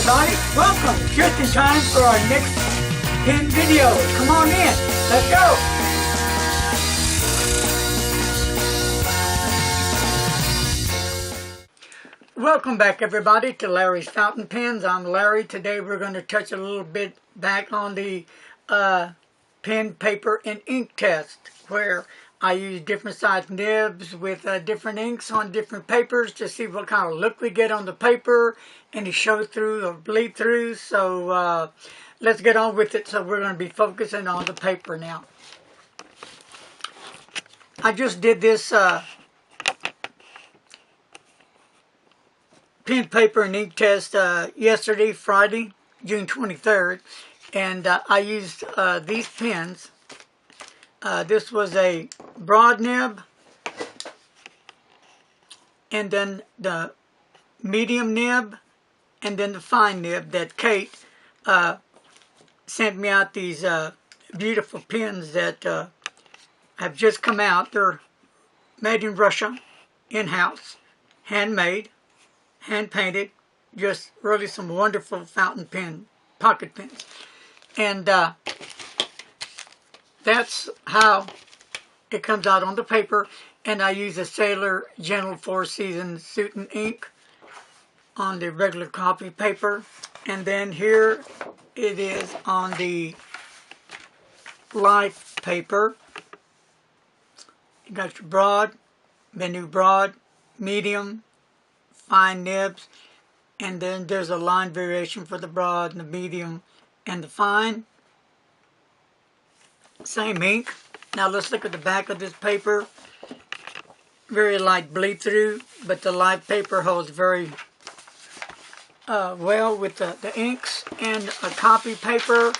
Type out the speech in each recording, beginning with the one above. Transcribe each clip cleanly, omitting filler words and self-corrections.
Scottie. Welcome. Just in time for our next pin video. Come on in. Let's go. Welcome back, everybody, to Larry's Fountain Pens. I'm Larry. Today we're going to touch a little bit back on the pen, paper, and ink test, where I use different size nibs with different inks on different papers to see what kind of look we get on the paper, any show through or bleed through. So let's get on with it. So we're going to be focusing on the paper now. I just did this pen, paper, and ink test yesterday, Friday, June 23rd, and I used these pens. This was a broad nib, and then the medium nib, and then the fine nib that Kate sent me out these beautiful pens that have just come out. They're made in Russia, in-house, handmade, hand-painted, just really some wonderful fountain pen, pocket pens. And that's how it comes out on the paper. And I use a Sailor Gentle 4-Season Suitin ink on the regular copy paper. And then here it is on the light paper. You got your broad, menu broad, medium, fine nibs, and then there's a line variation for the broad and the medium and the fine. Same ink. Now let's look at the back of this paper. Very light bleed through, but the light paper holds very well with the inks. And a copy paper,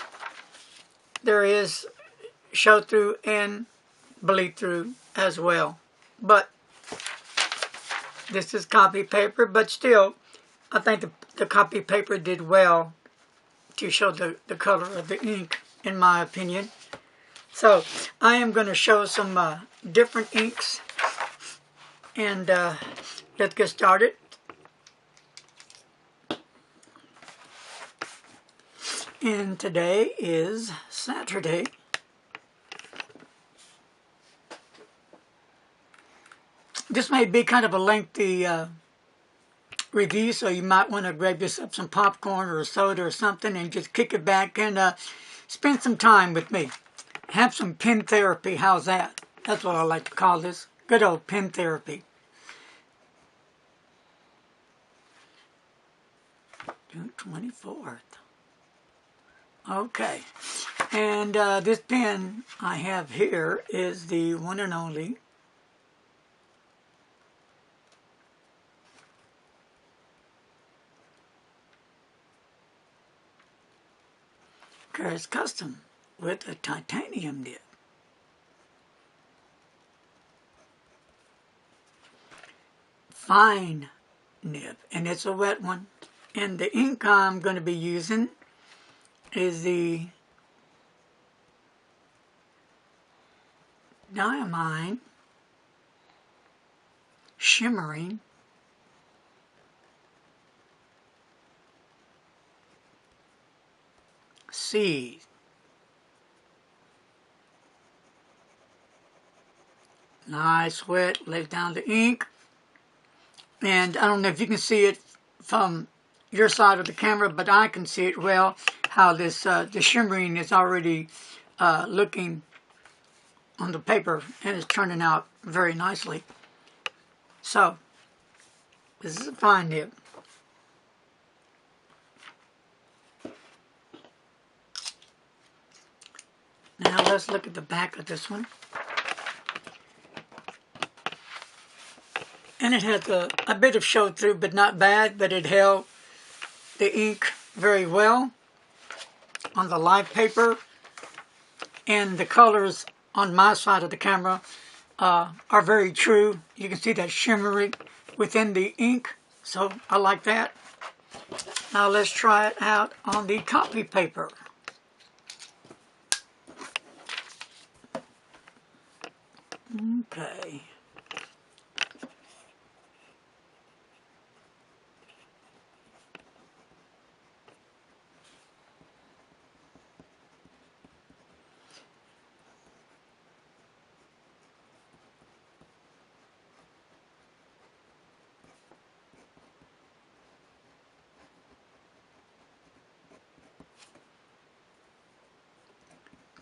there is show through and bleed through as well. But this is copy paper, but still, I think the copy paper did well to show the color of the ink, in my opinion. So, I am going to show some different inks, and let's get started. And today is Saturday. This may be kind of a lengthy review, so you might want to grab yourself some popcorn or a soda or something and just kick it back and spend some time with me. Have some pen therapy. How's that? That's what I like to call this. Good old pen therapy. June 24th. Okay. And this pen I have here is the one and only Custom with a titanium nib. Fine nib, and it's a wet one. And the ink I'm going to be using is the Diamine Shimmering Seed. Nice wet, lays down the ink. And I don't know if you can see it from your side of the camera, but I can see it well, how this the shimmering is already looking on the paper, and it's turning out very nicely. So, this is a fine nib. Now let's look at the back of this one. And it has a bit of show through, but not bad, but it held the ink very well on the live paper. And the colors on my side of the camera are very true. You can see that shimmering within the ink, so I like that. Now let's try it out on the copy paper. Okay.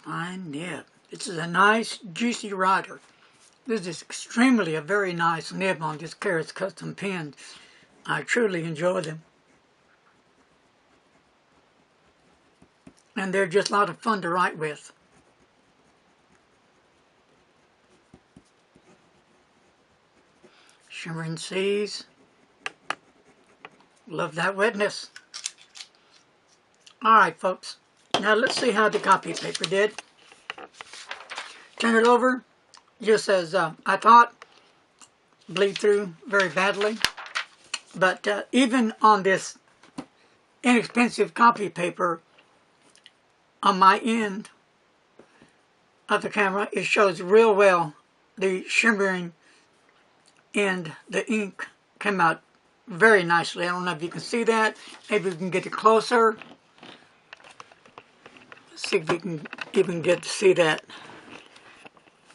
fine nib. This is a nice, juicy rider. This is extremely a very nice nib on this Carrots Custom pen. I truly enjoy them. And they're just a lot of fun to write with. Shimmering Seas. Love that wetness. Alright folks, now let's see how the copy paper did. Turn it over, just as I thought, bleed through very badly. But even on this inexpensive copy paper, on my end of the camera, it shows real well the shimmering, and the ink came out very nicely. I don't know if you can see that. Maybe we can get it closer. Let's see if we can even get to see that.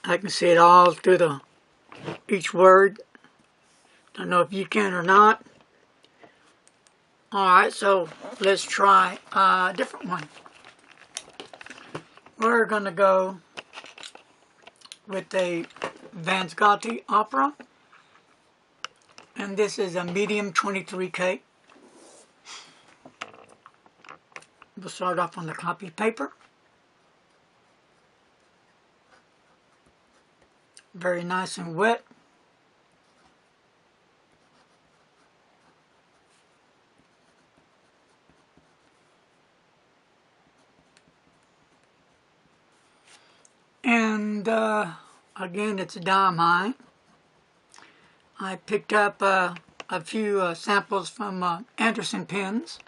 I can see it all through each word. Don't know if you can or not. Alright, so let's try a different one. We're going to go with a Van Scottie Opera. And this is a medium 23K. We'll start off on the copy paper. Very nice and wet. And again, it's a diamine. I picked up a few samples from Anderson pens.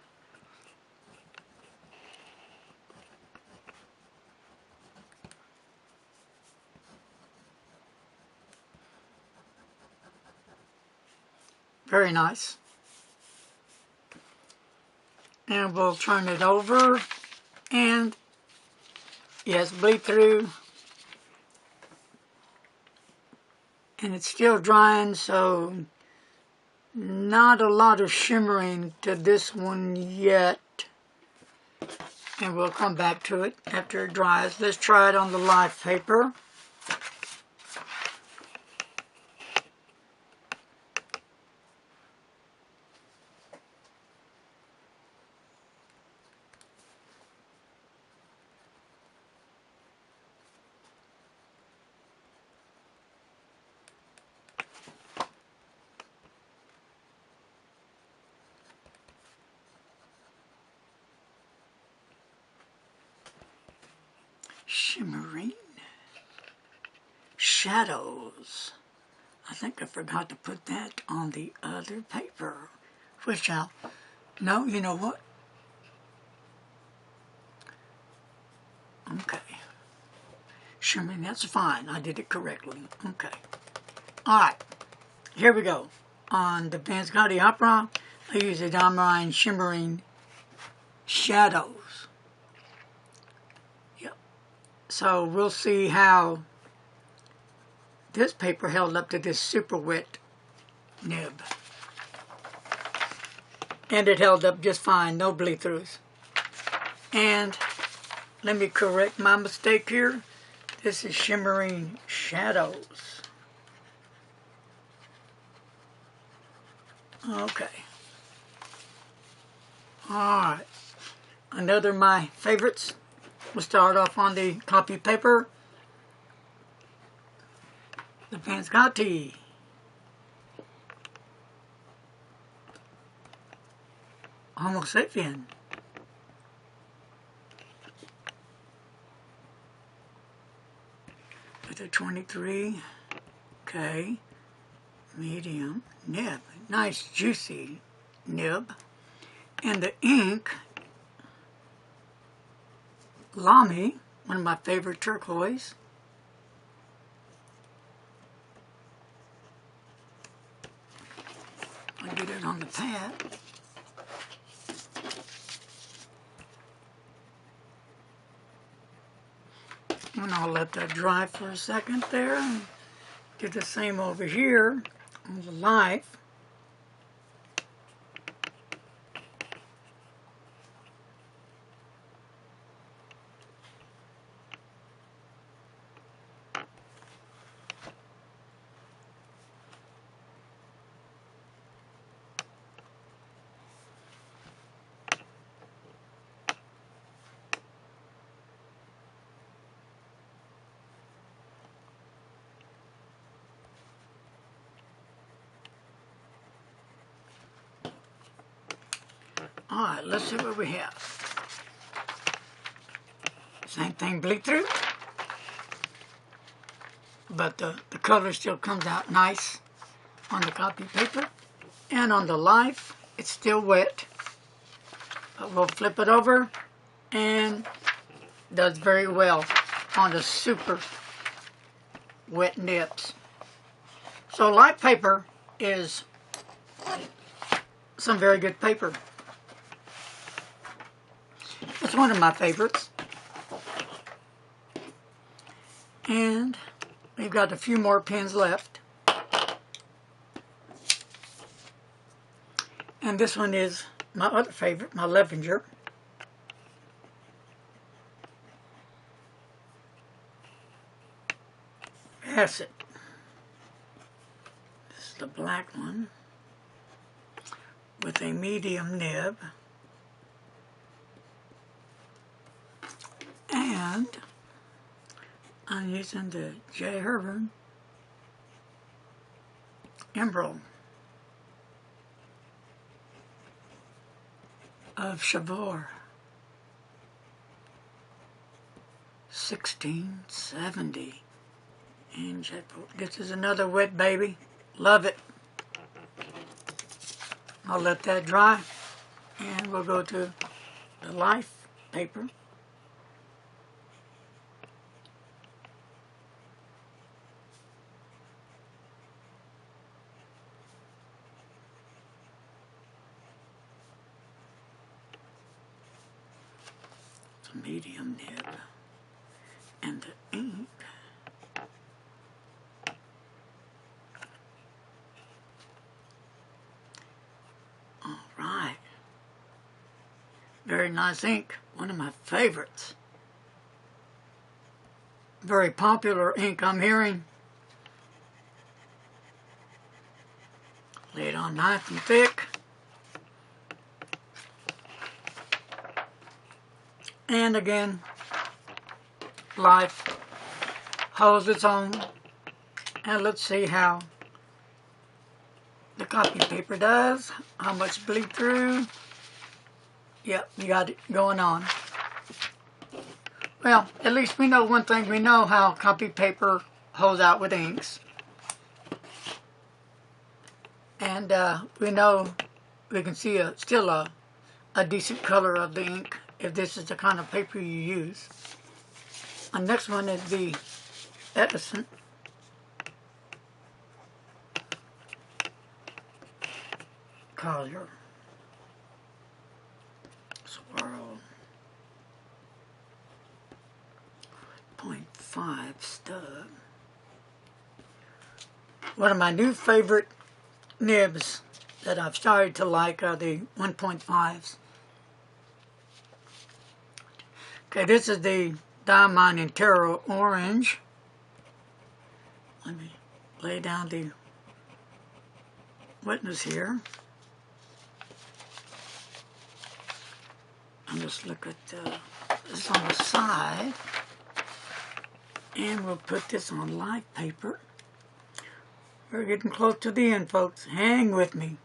Very nice. And we'll turn it over, and yes, bleed through. And it's still drying, so not a lot of shimmering to this one yet. And we'll come back to it after it dries. Let's try it on the live paper. Shimmering shadows. I think I forgot to put that on the other paper. Which no, you know what? Okay. Shimmering, that's fine. I did it correctly. Okay. Alright. Here we go. On the Van Scottie Opera, I use a diamine shimmering shadows. So we'll see how this paper held up to this super wet nib. And it held up just fine, no bleed throughs. And let me correct my mistake here. This is shimmering shadows. Okay. Alright. Another of my favorites. We'll start off on the copy paper. The Van Scottie. Homo sapien. With a 23K medium nib. Nice juicy nib. And the ink, Lamy, one of my favorite turquoise. I'll get it on the pad. And I'll let that dry for a second there. And do the same over here on the light. Alright, let's see what we have. Same thing, bleed through. But the color still comes out nice on the copy paper. And on the Life, it's still wet. But we'll flip it over and does very well on the super wet nibs. So Life paper is some very good paper. It's one of my favorites. And we've got a few more pens left. And this one is my other favorite, my Levinger. Acid. This is the black one with a medium nib. And I'm using the J. Herbert Emerald of Chavor 1670. And this is another wet baby. Love it. I'll let that dry. And we'll go to the Life paper. It's a medium nib. And the ink Alright. Very nice ink. One of my favorites. Very popular ink I'm hearing. Lay it on nice and thick. And again, Life holds its own. And let's see how the copy paper does. How much bleed through. Yep, you got it going on. Well, at least we know one thing. We know how copy paper holds out with inks. And we know we can see still a decent color of the ink if this is the kind of paper you use. The next one is the Edison. Color. Swirl. 0.5 Stub. One of my new favorite nibs that I've started to like are the 1.5s. Okay, this is the Diamond and Terra Orange. Let me lay down the wetness here. And just look at this on the side. And we'll put this on Life paper. We're getting close to the end, folks. Hang with me.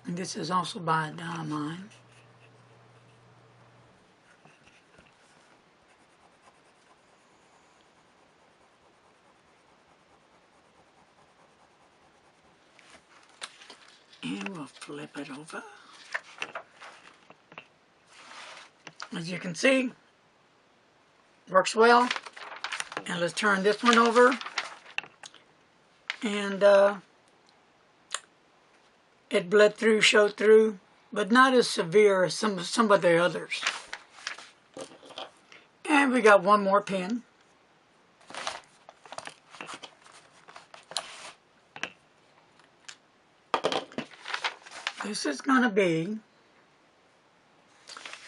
And this is also by Diamond. And we'll flip it over. As you can see, works well. And let's turn this one over. And it bled through, showed through, but not as severe as some of the others. And we got one more pen. This is going to be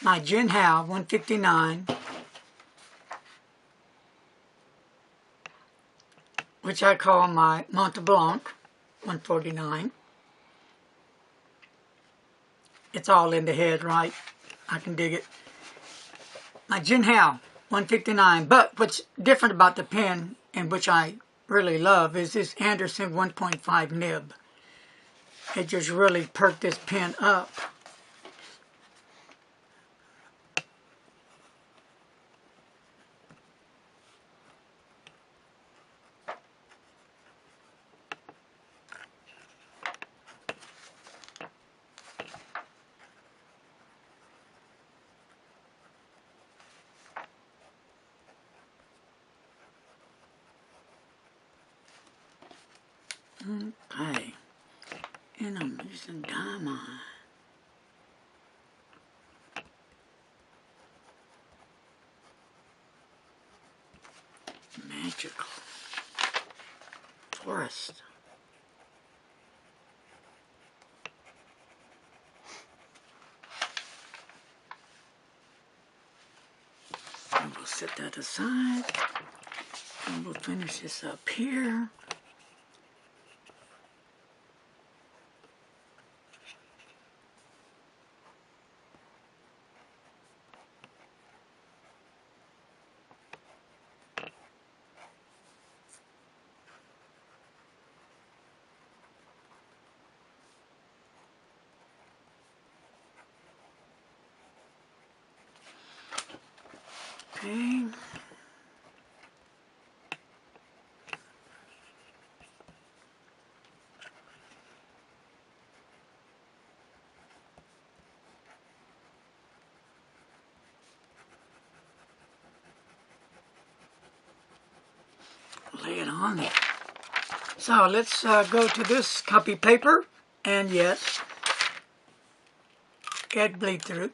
my Jinhao 159 which I call my Mont Blanc 149. It's all in the head, right? I can dig it. My Jinhao 159. But what's different about the pen, and which I really love, is this Anderson 1.5 nib. It just really perked this pen up. Okay, and I'm using diamond. Magical forest. And we'll set that aside, and we'll finish this up here. Okay. Lay it on there. So let's go to this copy paper, and yes, add bleed through.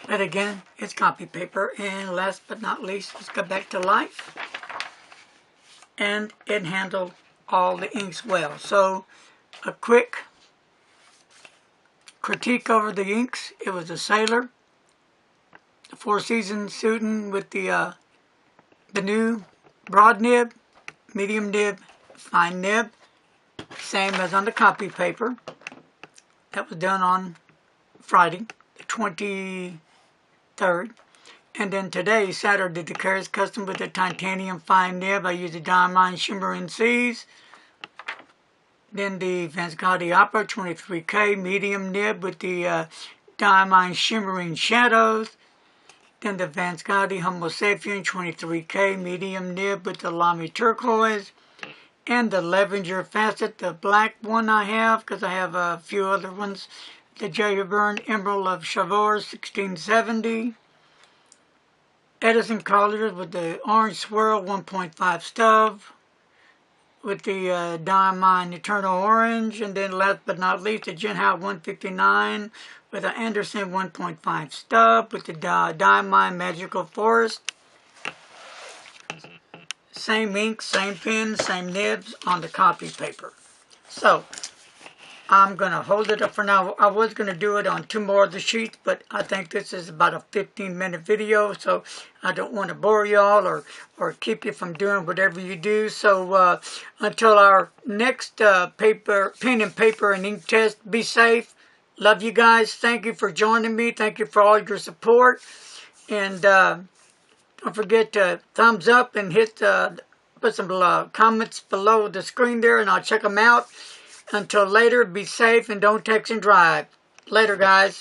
But again, it's copy paper, and last but not least, let's go back to life. And it handled all the inks well. So a quick critique over the inks. It was a Sailor, the Four Seasons student with the new broad nib, medium nib, fine nib, same as on the copy paper. That was done on Friday, the 23rd. And then today, Saturday, the Carrots Custom with the titanium fine nib. I used the Diamond Shimmering Seas. Then the Scottie Opera 23K medium nib with the Diamond Shimmering Shadows. Then the Scottie Homo Sapien 23K medium nib with the Lamy Turquoise. And the Levinger Facet, the black one I have, because I have a few other ones. The J. Byrne Emerald of Chavors 1670. Edison Colors with the Orange Swirl 1.5 Stub. With the Diamond Eternal Orange. And then last but not least, the Jinhao 159 with the Anderson 1.5 Stub. With the Diamond Magical Forest. Same ink, same pen, same nibs on the copy paper. So, I'm going to hold it up for now. I was going to do it on 2 more of the sheets, but I think this is about a 15-minute video, so I don't want to bore y'all or keep you from doing whatever you do. So, until our next pen and paper and ink test, be safe. Love you guys. Thank you for joining me. Thank you for all your support. And don't forget to thumbs up and hit put some comments below the screen there, and I'll check them out. Until later, be safe and don't text and drive. Later, guys.